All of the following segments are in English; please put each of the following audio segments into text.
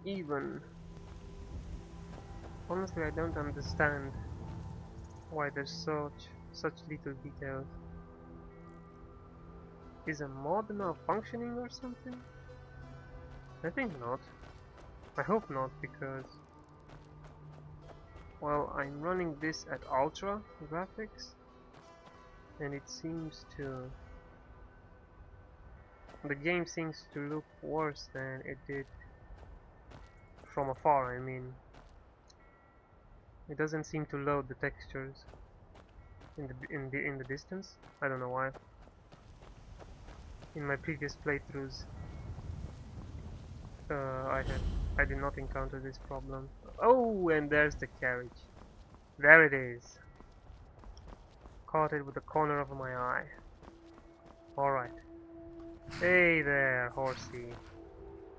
even. Honestly, I don't understand why there's such little details. Is a mod malfunctioning or something? I think not. I hope not, because well, I'm running this at ultra graphics and it seems to the game seems to look worse than it did from afar. I mean, it doesn't seem to load the textures in the distance. I don't know why. In my previous playthroughs, I did not encounter this problem. Oh, and there's the carriage. There it is. Caught it with the corner of my eye. Alright. Hey there, horsey.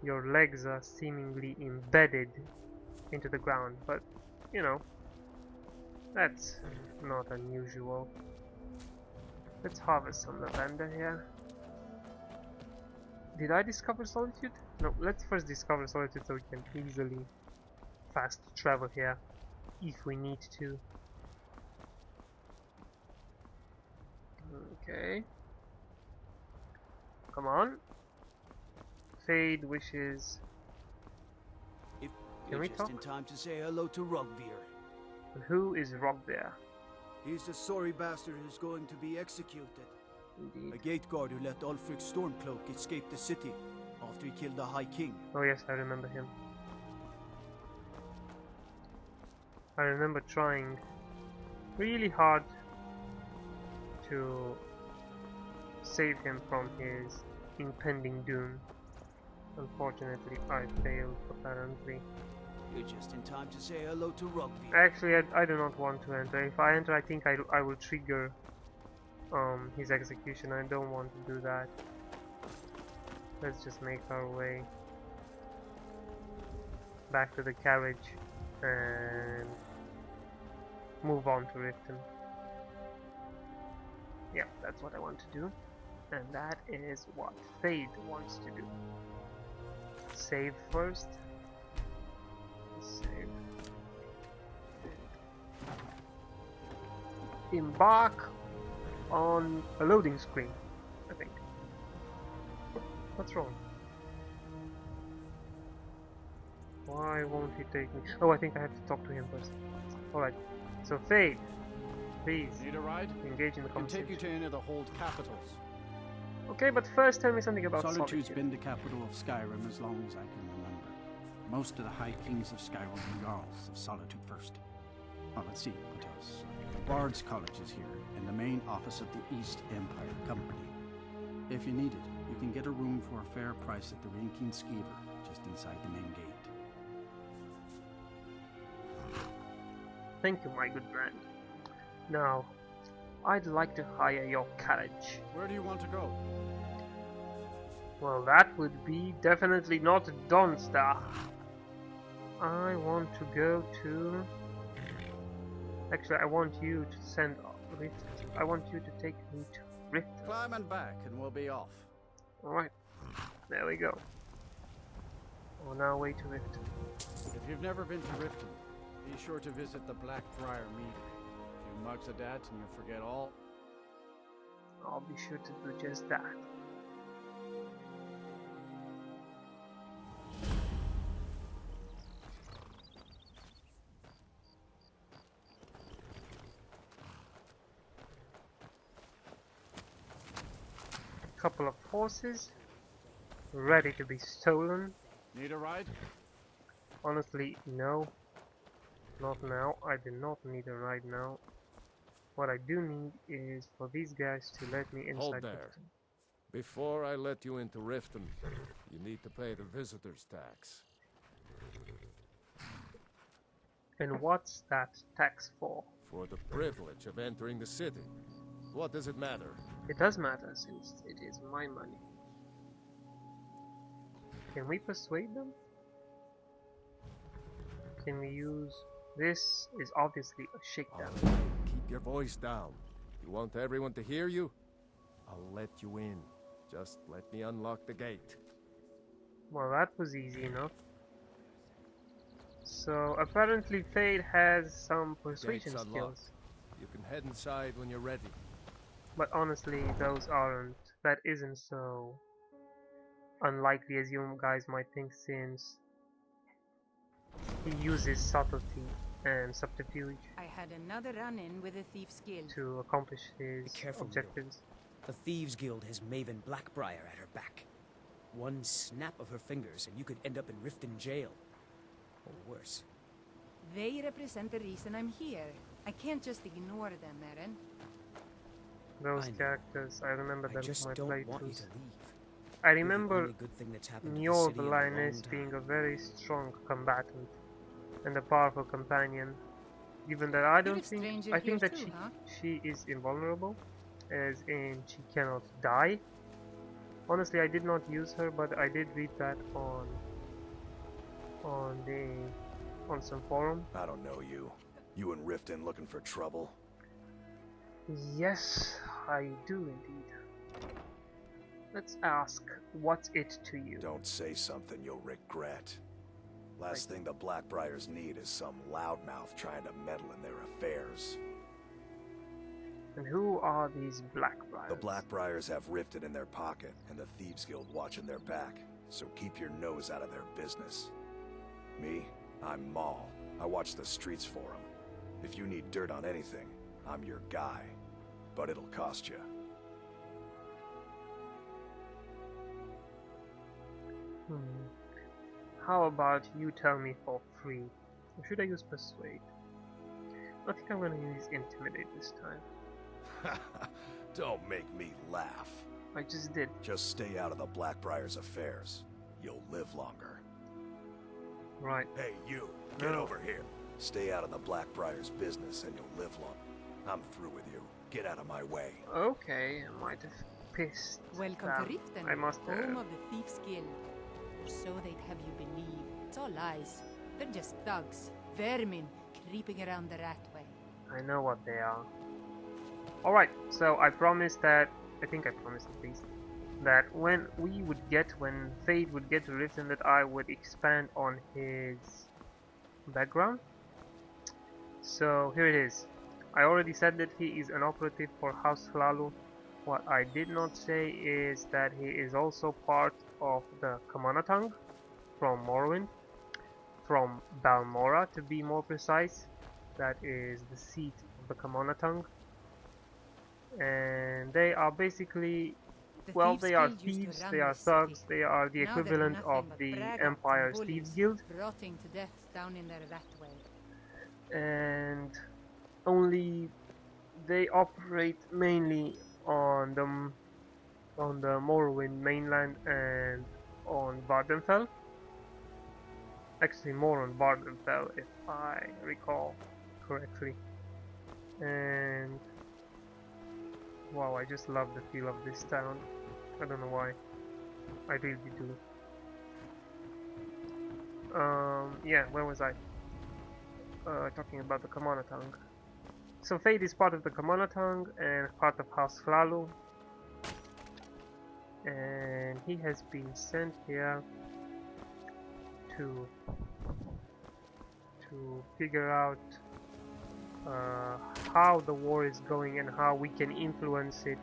Your legs are seemingly embedded into the ground, but, you know, that's not unusual. Let's harvest some lavender here. Did I discover solitude? No, let's first discover solitude so we can easily fast travel here if we need to. Okay. Come on. Faeyd wishes. Can we Just talk? in time to say hello to W.A.T.E.R. And who is Rugbear? He's the sorry bastard who's going to be executed. Indeed. A gate guard who let Ulfric's Stormcloak escape the city after he killed the High King. Oh yes, I remember him. I remember trying really hard to save him from his impending doom. Unfortunately, I failed, apparently. You're just in time to say hello to W.A.T.E.R. Actually, I do not want to enter. If I enter, I think I will trigger his execution. I don't want to do that. Let's just make our way back to the carriage and move on to Riften. Yeah, that's what I want to do. And that is what Faeyd wants to do. Save first. Save. Embark on a loading screen, I think. What's wrong? Why won't he take me? Oh, I think I have to talk to him first. Alright, so Faeyd, please Need a ride? engage in the I can take conversation. you to any of the hold capitals. Okay, but first tell me something about Solitude's Solitude. been the capital of Skyrim as long as I can remember. Most of the High Kings of Skyrim were Jarls of Solitude first. Well, let's see, what else? The Bard's College is here, and the main office of the East Empire Company. If you need it, you can get a room for a fair price at the Rinkin Skeever, just inside the main gate. Thank you, my good friend. Now, I'd like to hire your carriage. Where do you want to go? Well, that would be definitely not Donstar. I want to go to... Actually, I want you to send Rift. I want you to take me to Rift. Climb and back and we'll be off. Alright, there we go. On our way to Rift. If you've never been to Riften, be sure to visit the Black.Briar meadery. A few mugs of that and you'll forget all. I'll be sure to do just that. Couple of horses ready to be stolen. Need a ride? Honestly, no, not now. I do not need a ride now. What I do need is for these guys to let me inside. Hold there. Riften. Before I let you into Riften, you need to pay the visitor's tax. And what's that tax for? For the privilege of entering the city. What does it matter? It does matter since it is my money. Can we persuade them? Can we use... This is obviously a shakedown. Keep your voice down. You want everyone to hear you? I'll let you in. Just let me unlock the gate. Well, that was easy enough. So apparently Faeyd has some persuasion Gates unlocked. skills. You can head inside when you're ready. But honestly, that isn't so unlikely as you guys might think, since he uses subtlety and subterfuge I had another run-in with a thief's guild. to accomplish his Be careful, objectives. The Thieves Guild has Maven Blackbriar at her back. One snap of her fingers and you could end up in Riften jail. Or worse. They represent the reason I'm here. I can't just ignore them, Eren. Those I know. characters, I remember I them just from my don't want you playthroughs. to leave. I You're the remember only good thing that's happened to the Njord city in a long Lioness being time. a very strong combatant and a powerful companion. Given that I You're a don't think, stranger I think here that too, huh? she is invulnerable, as in she cannot die. Honestly, I did not use her, but I did read that on some forum. I don't know you. You and Riften looking for trouble? Yes, I do indeed. Let's ask, what's it to you? Don't say something you'll regret. Last thing the Blackbriars need is some loudmouth trying to meddle in their affairs. And who are these Blackbriars? The Blackbriars have Riften in their pocket, and the Thieves Guild watching their back, so keep your nose out of their business. Me? I'm Maul. I watch the streets for them. If you need dirt on anything, I'm your guy. But it'll cost you. How about you tell me for free? Or should I use Persuade? I think I'm gonna use Intimidate this time. Don't make me laugh. I just did. Just stay out of the Blackbriars' affairs. You'll live longer. Right. Hey, you! Get No. over here! Stay out of the Blackbriars' business and you'll live long. I'm through with you. Get out of my way. Okay, I might have pissed Welcome them. to Riften, I must home of the Thief's Guild. Or so they'd have you believe. It's all lies. They're just thugs, vermin, creeping around the Ratway. I know what they are. Alright, so I promised that, I think I promised at least, that when Faeyd would get to Riften, that I would expand on his background. So here it is. I already said that he is an operative for House Hlaalu. What I did not say is that he is also part of the Kamanatang from Morrowind, from Balmora to be more precise. That is the seat of the Kamanatang. And they are basically, The well, Thieves they are Guild used to thieves, run they are this city. thugs, they are the Now they're equivalent nothing of but the braggarts and Empire's bullies, Thieves Guild. rotting to death down in their Ratway. And only they operate mainly on the Morrowind mainland and on Vardenfell. Actually, more on Vardenfell, if I recall correctly. And wow, I just love the feel of this town. I don't know why. I really do. Yeah, where was I? Talking about the Kamanatang. So Faeyd is part of the Kamanatang and part of House Hlaalu. And he has been sent here to figure out how the war is going and how we can influence it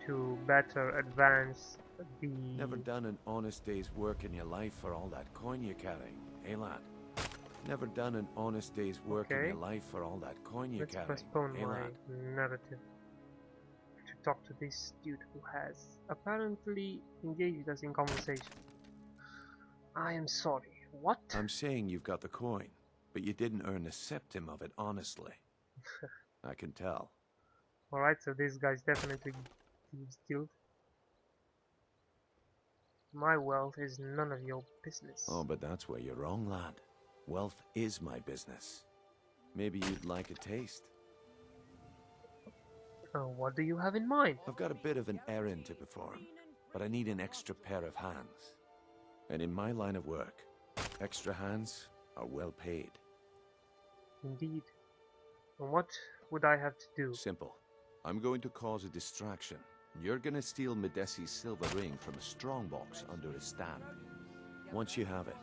to better advance the... Never done an honest day's work in your life for all that coin you carry, eh lad? Never done an honest day's work in Okay. your life for all that coin you Let's carry, postpone eh my lad? narrative to talk to this dude who has apparently engaged us in conversation. I am sorry. What? I'm saying you've got the coin, but you didn't earn a septim of it honestly. I can tell. Alright, so this guy's definitely Thieves Guild. My wealth is none of your business. Oh, but that's where you're wrong, lad. Wealth is my business. Maybe you'd like a taste. What do you have in mind? I've got a bit of an errand to perform, but I need an extra pair of hands. And in my line of work, extra hands are well paid. Indeed. And what would I have to do? Simple. I'm going to cause a distraction. You're gonna steal Medesi's silver ring from a strongbox under a stand. Once you have it,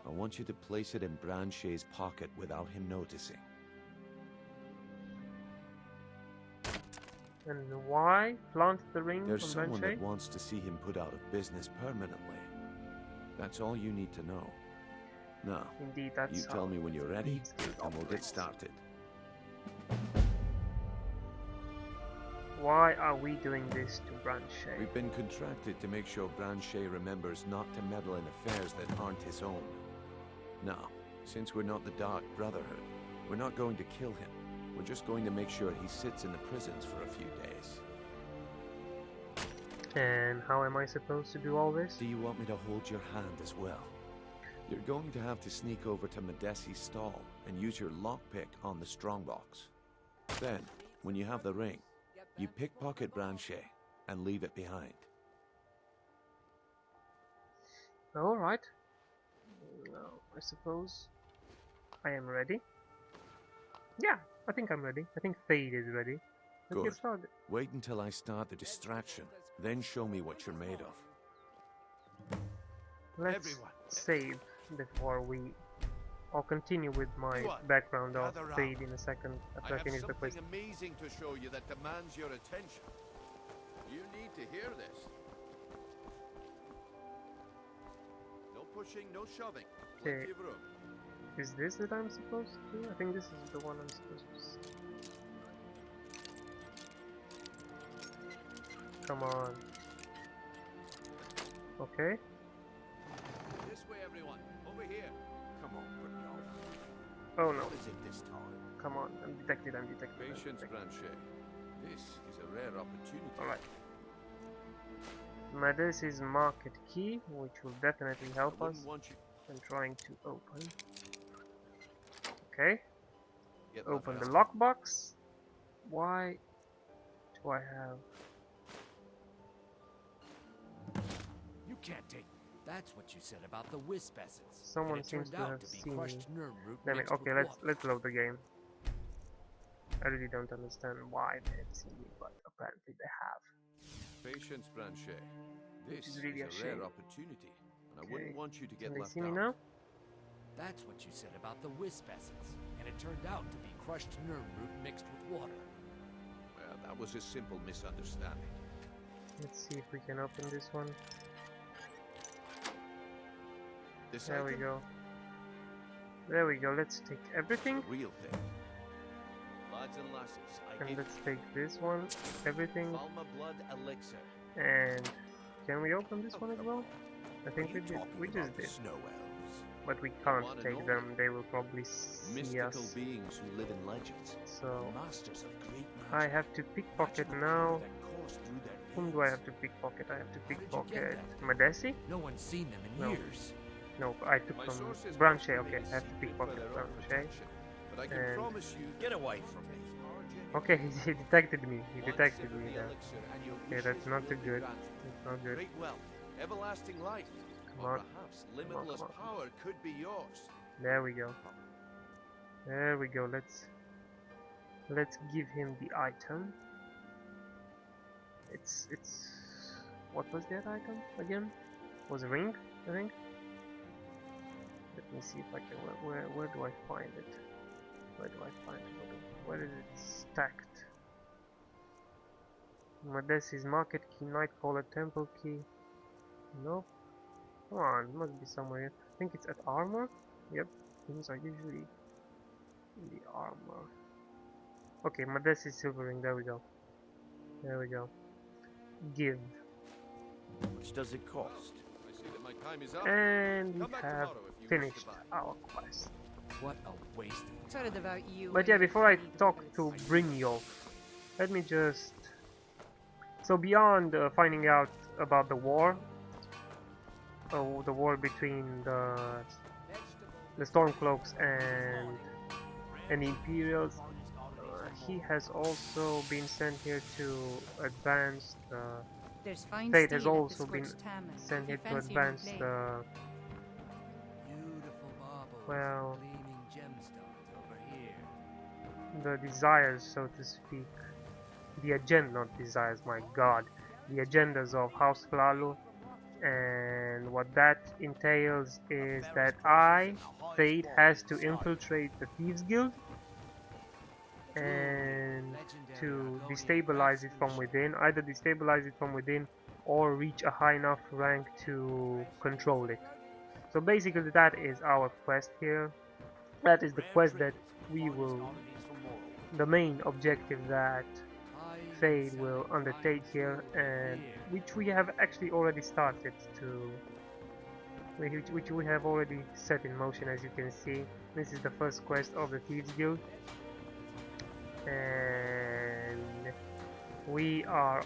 I want you to place it in Branchay's pocket without him noticing. And why plant the ring There's on someone Branchay? that wants to see him put out of business permanently. That's all you need to know. Now, Indeed, that's you tell how me when you're ready, Thieves Guild and we'll get operates. started. Why are we doing this to Branchay? We've been contracted to make sure Branchay remembers not to meddle in affairs that aren't his own. Now, since we're not the Dark Brotherhood, we're not going to kill him. We're just going to make sure he sits in the prisons for a few days. And how am I supposed to do all this? Do you want me to hold your hand as well? You're going to have to sneak over to Madesi's stall and use your lockpick on the strongbox. Then, when you have the ring, you pickpocket Branchay and leave it behind. Alright. Now, I suppose I am ready. Yeah, I think I'm ready. I think Faeyd is ready. Let's Good. get started. Wait until I start the distraction, then show me what you're made of. Let's save before we... I'll continue with my background of Faeyd in a second after I finish the quest. Amazing to show you that demands your attention. You need to hear this. No pushing, no shoving. Okay. Plenty of room. Is this that I'm supposed to do? I think this is the one I'm supposed to see. Come on. Okay. This way, everyone. Over here. Come on, put me off. Oh no. What is it this time? Come on. I'm detected. I'm detected. I'm Patience, detected. Branchay. This is a rare opportunity. Alright. Madesi's market key, which will definitely help I us. wouldn't want you I'm trying to open. Okay. to get Open left the out. lockbox. Why do I have... You can't take. That's what you said about the wisp essence. Someone and it seems turned to out have to be seen me. crushed nerve root Damn it. mixed Okay, with let's water. load the game. I really don't understand why they have seen me, but apparently they have. Patience, Branchay. This is is really a a rare shame. opportunity, and I Okay. wouldn't want you to get Can they left see me out. now? That's what you said about the wisp essence, and it turned out to be crushed nerve root mixed with water. Well, that was a simple misunderstanding. Let's see if we can open this one. This There we item? go. There we go. Let's take everything. The real thing. Lads and lasses, I And give let's take this one. Everything. Falma blood elixir. And can we open this one as well? I think we did. We just did. Snow elves. But we one can't and take only. them. They will probably see Mystical us. beings who live in legends. So Masters of great I magic. have to pickpocket Magical now. power that coursed through their Whom do I veins. have to pickpocket? I have to How did you get pickpocket that? Madesi? No one's seen them in No. years. No, I took My from sources Branchay. must Okay, I remain have to secret for pickpocket their own Branchay. protection, but I can And- promise you Get away from me. Okay, he detected me. He One detected sip of me the there. elixir and your Yeah, that's wishes not will too be good. granted. It's not good. Great wealth, everlasting life, Come or on. perhaps on, limitless come on. power could be yours. There we go. There we go. Let's give him the item. It's what was that item again? Was a ring, I think. Let me see if I can. Where do I find it? Where do I find it? Where is it stacked? Madesi's market key, Nightcaller temple key. Nope. Come on, it must be somewhere here. I think it's at armor. Yep, things are usually in the armor. Okay, Madesi's silver ring. There we go. There we go. Give. Much does it cost? I see that my time is up. And we Come back have tomorrow if you wish finished to buy. our quest. What a waste of Sorry about you. But yeah, before I talk to Brynjolf, let me just... So beyond finding out about the war, the war between the Stormcloaks and the Imperials, he has also been sent here to advance the... There's fine Faeyd has steel at the also been Scorched Hammer, sent if here you to fancy advance replay. the... beautiful baubles Well- and gleaming gemstones over here. the desires, so to speak, the agenda, not desires, my god, the agendas of House Hlaalu and and what that entails is that I, Faeyd, has to infiltrate the Thieves Guild and to destabilize it from within, either destabilize it from within or reach a high enough rank to control it. So basically that is our quest here. That is the quest that we will, the main objective that Faeyd will undertake here, and which we have actually already started to, which we have already set in motion. As you can see, this is the first quest of the Thieves Guild, and we are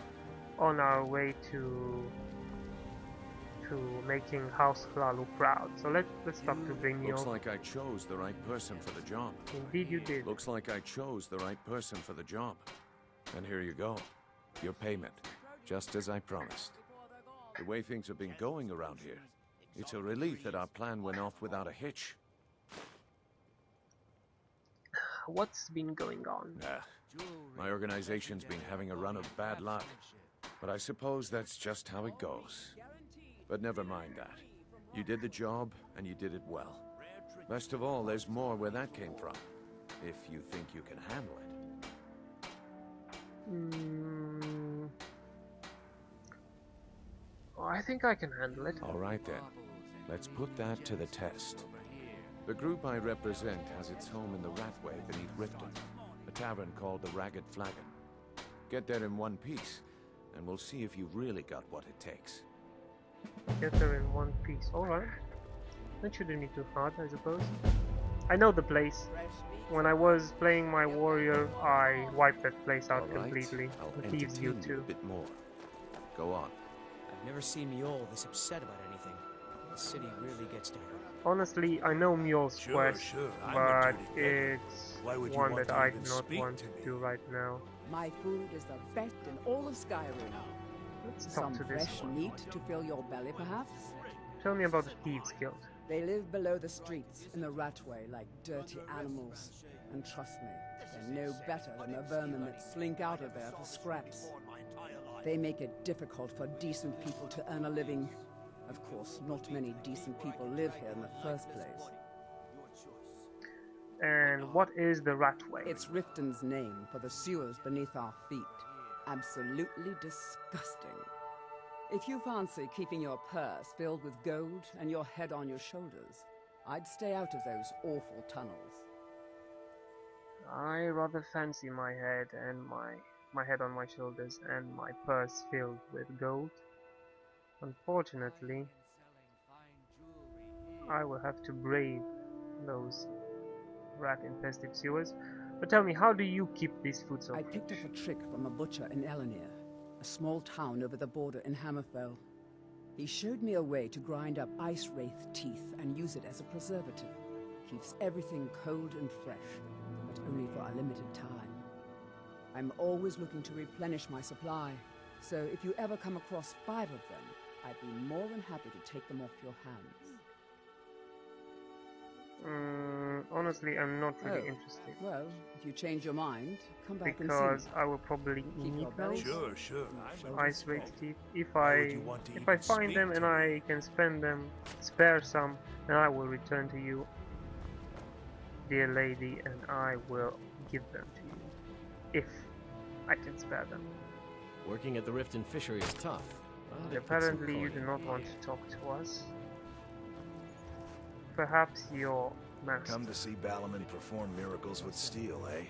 on our way to making House Hlaalu proud. So let's talk to Brynjolf. Looks like I chose the right person for the job. Indeed you did. Looks like I chose the right person for the job. And here you go. Your payment. Just as I promised. The way things have been going around here, it's a relief that our plan went off without a hitch. What's been going on? My organization's been having a run of bad luck. But I suppose that's just how it goes. But never mind that. You did the job, and you did it well. Best of all, there's more where that came from. If you think you can handle it. I think I can handle it. Alright then. Let's put that to the test. The group I represent has its home in the Ratway beneath Riften, a tavern called the Ragged Flagon. Get there in one piece, and we'll see if you've really got what it takes. Get there in one piece. Alright. That shouldn't be too hard, I suppose. I know the place. When I was playing my warrior, I wiped that place out completely. The Thieves Guild too. A bit more. Go on. I've never seen Mjolnir this upset about anything. The city really gets to her. Honestly, I know Mjol's quest, but it's one that I do not want to do right now. My food is the best in all of Skyrim. Let's talk Some to this fresh one. meat to fill your belly, perhaps? Tell me about the Thieves Guild. They live below the streets in the Ratway like dirty animals. And trust me, they're no better than the vermin that slink out of there for scraps. They make it difficult for decent people to earn a living. Of course, not many decent people live here in the first place. And what is the Ratway? It's Riften's name for the sewers beneath our feet. Absolutely disgusting. If you fancy keeping your purse filled with gold and your head on your shoulders, I'd stay out of those awful tunnels. I rather fancy my head and my head on my shoulders and my purse filled with gold. Unfortunately, I will have to brave those rat-infested sewers. But tell me, how do you keep this food so I fresh? picked up a trick from a butcher in Elenir, a small town over the border in Hammerfell. He showed me a way to grind up ice wraith teeth and use it as a preservative. Keeps everything cold and fresh, but only for a limited time. I'm always looking to replenish my supply, so if you ever come across 5 of them, I'd be more than happy to take them off your hands. Honestly, I'm not really interested. Well, if you change your mind, come back and Because see me. I will probably Keep need your belly those. Sure. Ice Wraith teeth. If I find them and I can spare some, then I will return to you, dear lady, and I will give them to you, if I can spare them. Working at the Riften fishery is tough. but it puts some Apparently, you coin do in not the want air. to talk to us. Perhaps your master. Come to see Balaman perform miracles with steel, eh?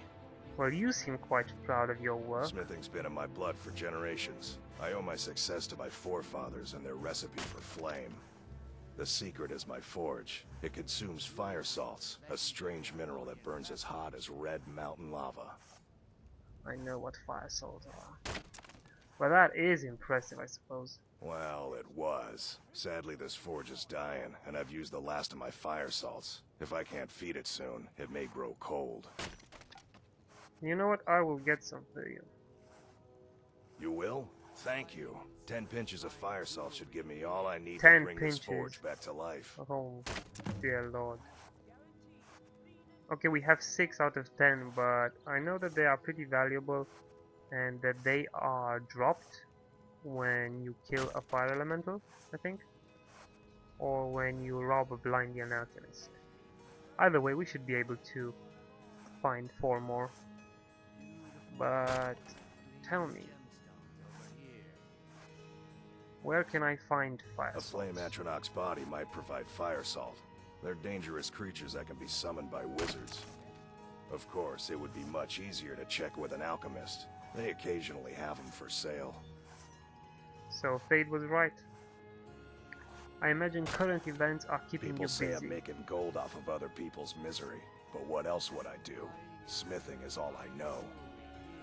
Well, you seem quite proud of your work. Smithing's been in my blood for generations. I owe my success to my forefathers and their recipe for flame. The secret is my forge. It consumes fire salts, a strange mineral that burns as hot as red mountain lava. I know what fire salts are. Well, that is impressive, I suppose. Well, it was. Sadly, this forge is dying, and I've used the last of my fire salts. If I can't feed it soon, it may grow cold. You know what? I will get some for you. You will? Thank you. 10 pinches of fire salt should give me all I need 10 to bring this pinches. forge back to life. Oh, dear lord. Okay, we have 6 out of 10, but I know that they are pretty valuable and that they are dropped when you kill a fire elemental, I think. or when you rob a blind young alchemist. Either way, we should be able to find 4 more. But tell me, where can I find fire A salts? flame atronach's body might provide fire salt. They're dangerous creatures that can be summoned by wizards. Of course, it would be much easier to check with an alchemist. They occasionally have them for sale. So Faeyd was right. I imagine current events are keeping People you say busy. I'm making gold off of other people's misery, but what else would I do? Smithing is all I know.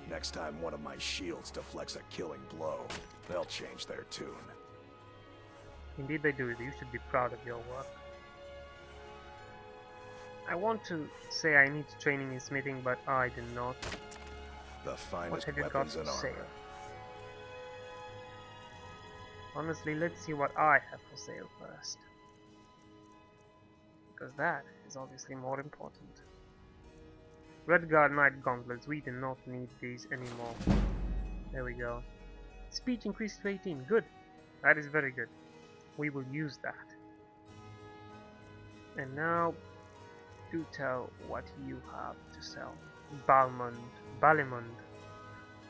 Next time one of my shields deflects a killing blow, they'll change their tune. Indeed they do. You should be proud of your work. I want to say I need training in smithing, but I do not. The What finest have you got weapons for and sale? armor. Honestly, let's see what I have for sale first. Because that is obviously more important. Redguard Knight Gauntlets, we do not need these anymore. There we go. Speech increased to 18, good. That is very good. We will use that. And now, do tell what you have to sell. Balimund.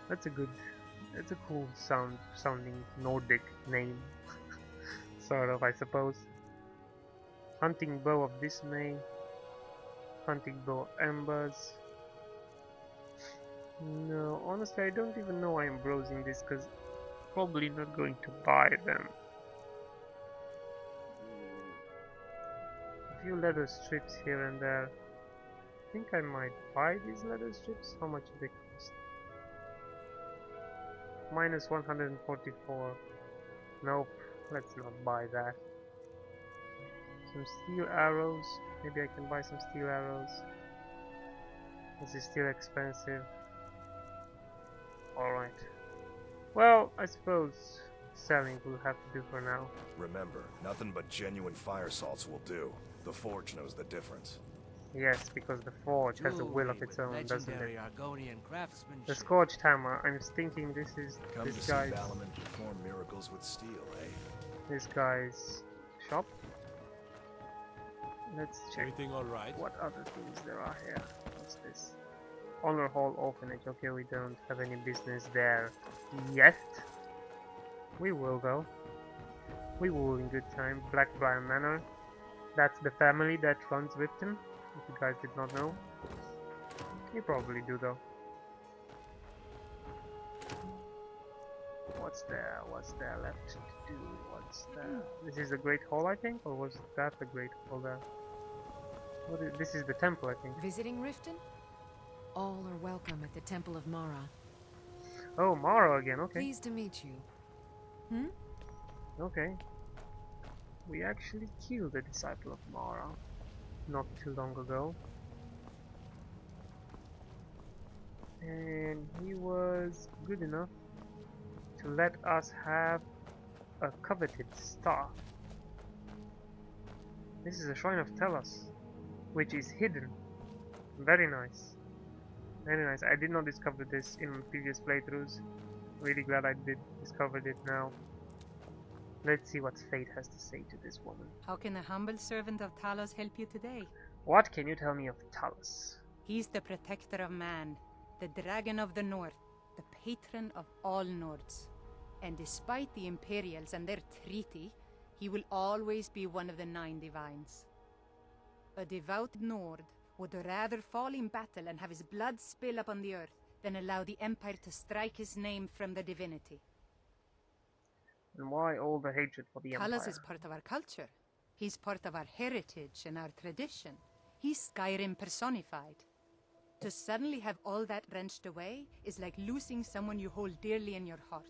That's a cool sounding Nordic name. Sort of, I suppose. Hunting bow of dismay. Hunting bow of embers. No, honestly, I don't even know why I'm browsing this, because probably not going to buy them. A few leather strips here and there. I think I might buy these leather strips. How much do they cost? Minus 144. Nope, let's not buy that. Some steel arrows. Maybe I can buy some steel arrows. This is still expensive. Alright. Well, I suppose selling will have to do for now. Remember, nothing but genuine fire salts will do. The Forge knows the difference. Yes, because the Forge has a will of Jewelry its with own, doesn't legendary it? Argonian craftsmanship. The Scorched Hammer. I'm thinking this is Come this to see guy's Balliman perform miracles with steel, eh? this guy's shop. Let's check Everything all right? what other things there are here. What's this? Honor Hall Orphanage. Okay, we don't have any business there yet. We will though. We will in good time. Blackbriar Manor. That's the family that runs Riften, if you guys did not know. You probably do though. What's there? What's there left to do? What's there? This is the Great Hall, I think, or was that the Great Hall there? What is, this is the temple, I think. Visiting Riften? All are welcome at the Temple of Mara. Oh, Mara again, okay. Pleased to meet you. Hmm? Okay. We actually killed the disciple of Mara not too long ago. And he was good enough to let us have a coveted staff. This is a shrine of Tellus, which is hidden. Very nice. Very nice. I did not discover this in previous playthroughs. Really glad I did discover it now. Let's see what Faeyd has to say to this woman. How can a humble servant of Talos help you today? What can you tell me of Talos? He's the protector of man, the dragon of the north, the patron of all Nords. And despite the Imperials and their treaty, he will always be one of the 9 divines. A devout Nord would rather fall in battle and have his blood spill upon the earth than allow the Empire to strike his name from the divinity. And why all the hatred for the Talos Empire? is part of our culture. He's part of our heritage and our tradition. He's Skyrim personified. To suddenly have all that wrenched away is like losing someone you hold dearly in your heart.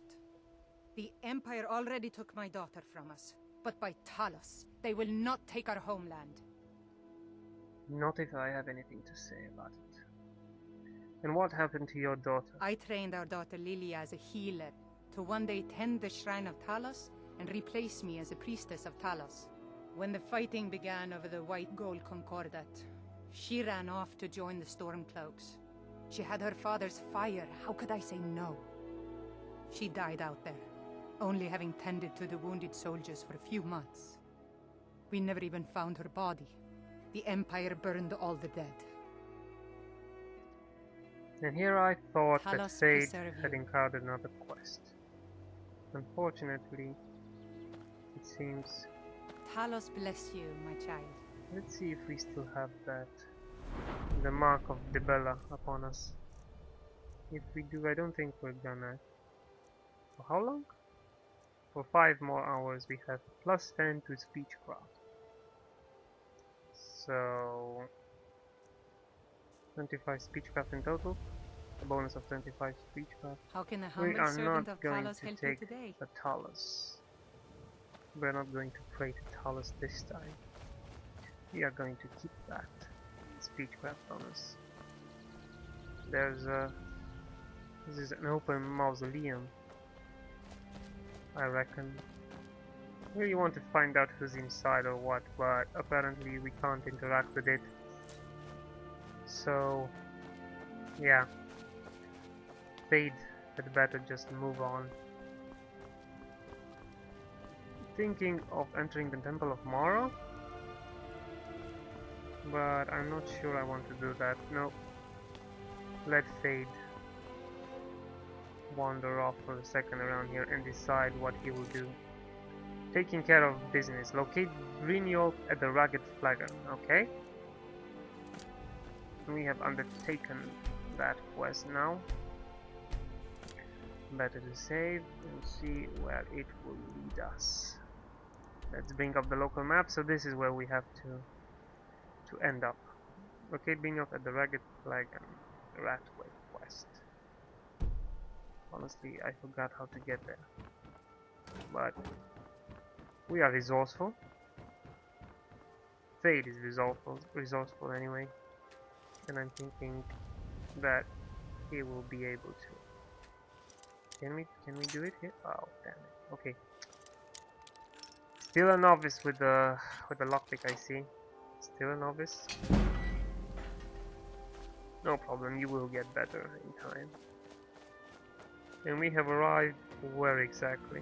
The Empire already took my daughter from us, but by Talos, they will not take our homeland. Not if I have anything to say about it. And what happened to your daughter? I trained our daughter Lilia as a healer to one day tend the shrine of Talos and replace me as a priestess of Talos. When the fighting began over the white gold concordat, she ran off to join the Stormcloaks. She had her father's fire, how could I say no? She died out there, only having tended to the wounded soldiers for a few months. We never even found her body. The Empire burned all the dead. And here I thought that Talos Faeyd preserve had you. encountered another quest. Unfortunately, it seems... Talos bless you, my child. Let's see if we still have that. The mark of Dibella upon us. If we do, I don't think we're gonna... For how long? For 5 more hours we have plus 10 to speechcraft. So... 25 speechcraft in total. A bonus of 25 speechcraft. How can a We humble are servant not of going Talos to help you take today? the Talos. We're not going to pray to Talos this time. We are going to keep that speechcraft bonus. There's a... This is an open mausoleum, I reckon. I really want to find out who's inside or what, but apparently we can't interact with it. So, yeah. Faeyd had better just move on. Thinking of entering the Temple of Mara, but I'm not sure I want to do that. No. Let Faeyd wander off for a second around here and decide what he will do. Taking care of business. Locate Brynjolf at the Ragged Flagon. Okay. We have undertaken that quest now. Better to save and see where it will lead us. Let's bring up the local map. So this is where we have to end up. Locate Brynjolf at the Ragged Flagon. Ratway quest. Honestly, I forgot how to get there. But we are resourceful. Faeyd is resourceful anyway. And I'm thinking that he will be able to. Can we do it here? Oh damn it. Okay. Still a novice with the lockpick, I see. Still a novice. No problem, you will get better in time. And we have arrived where exactly?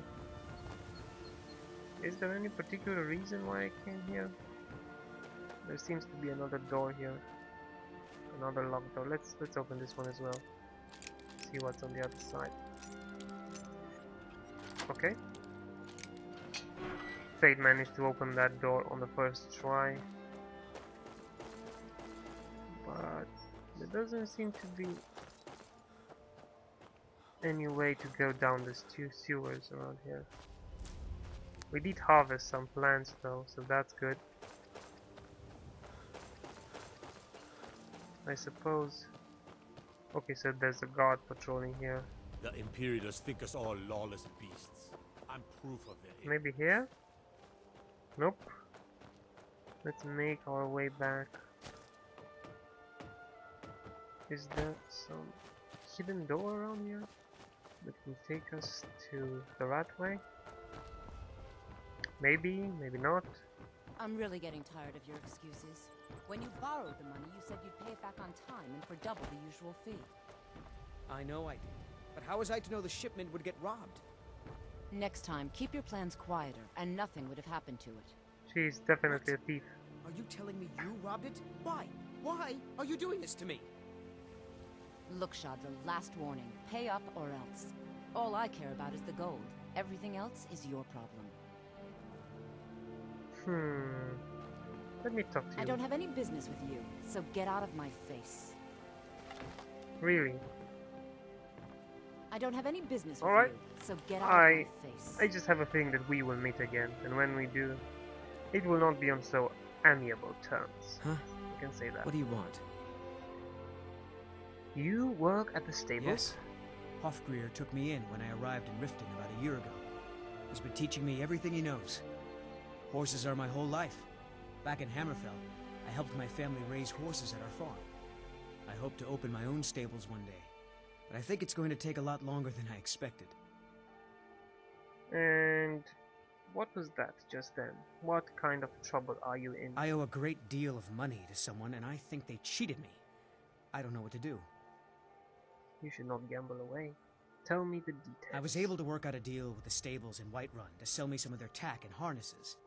Is there any particular reason why I came here? There seems to be another door here. Another locked door. Let's open this one as well. See what's on the other side. Okay. Faeyd managed to open that door on the first try. But there doesn't seem to be any way to go down these two sewers around here. We did harvest some plants though, so that's good. I suppose. Okay, so there's a guard patrolling here. The Imperials think us all lawless beasts. I'm proof of it. Maybe here? Nope. Let's make our way back. Is there some hidden door around here that will take us to the Ratway? Maybe, maybe not. I'm really getting tired of your excuses. When you borrowed the money, you said you'd pay it back on time and for double the usual fee. I know I did. But how was I to know the shipment would get robbed? Next time, keep your plans quieter, and nothing would have happened to it. She's definitely a thief. Are you telling me you robbed it? Why? Why are you doing this to me? Look, Shadra, last warning. Pay up or else. All I care about is the gold. Everything else is your problem. Let me talk to you. I don't have any business with you, so get out of my face. Really? I don't have any business with Alright. you, so get out of my face. I just have a feeling that we will meet again, and when we do, it will not be on so amiable terms. Huh? I can say that. What do you want? You work at the stables? Yes. Hofgrir took me in when I arrived in Riften about a year ago. He's been teaching me everything he knows. Horses are my whole life. Back in Hammerfell, I helped my family raise horses at our farm. I hope to open my own stables one day, but I think it's going to take a lot longer than I expected. And what was that just then? What kind of trouble are you in? I owe a great deal of money to someone, and I think they cheated me. I don't know what to do. You should not gamble away. Tell me the details. I was able to work out a deal with the stables in Whiterun to sell me some of their tack and harnesses.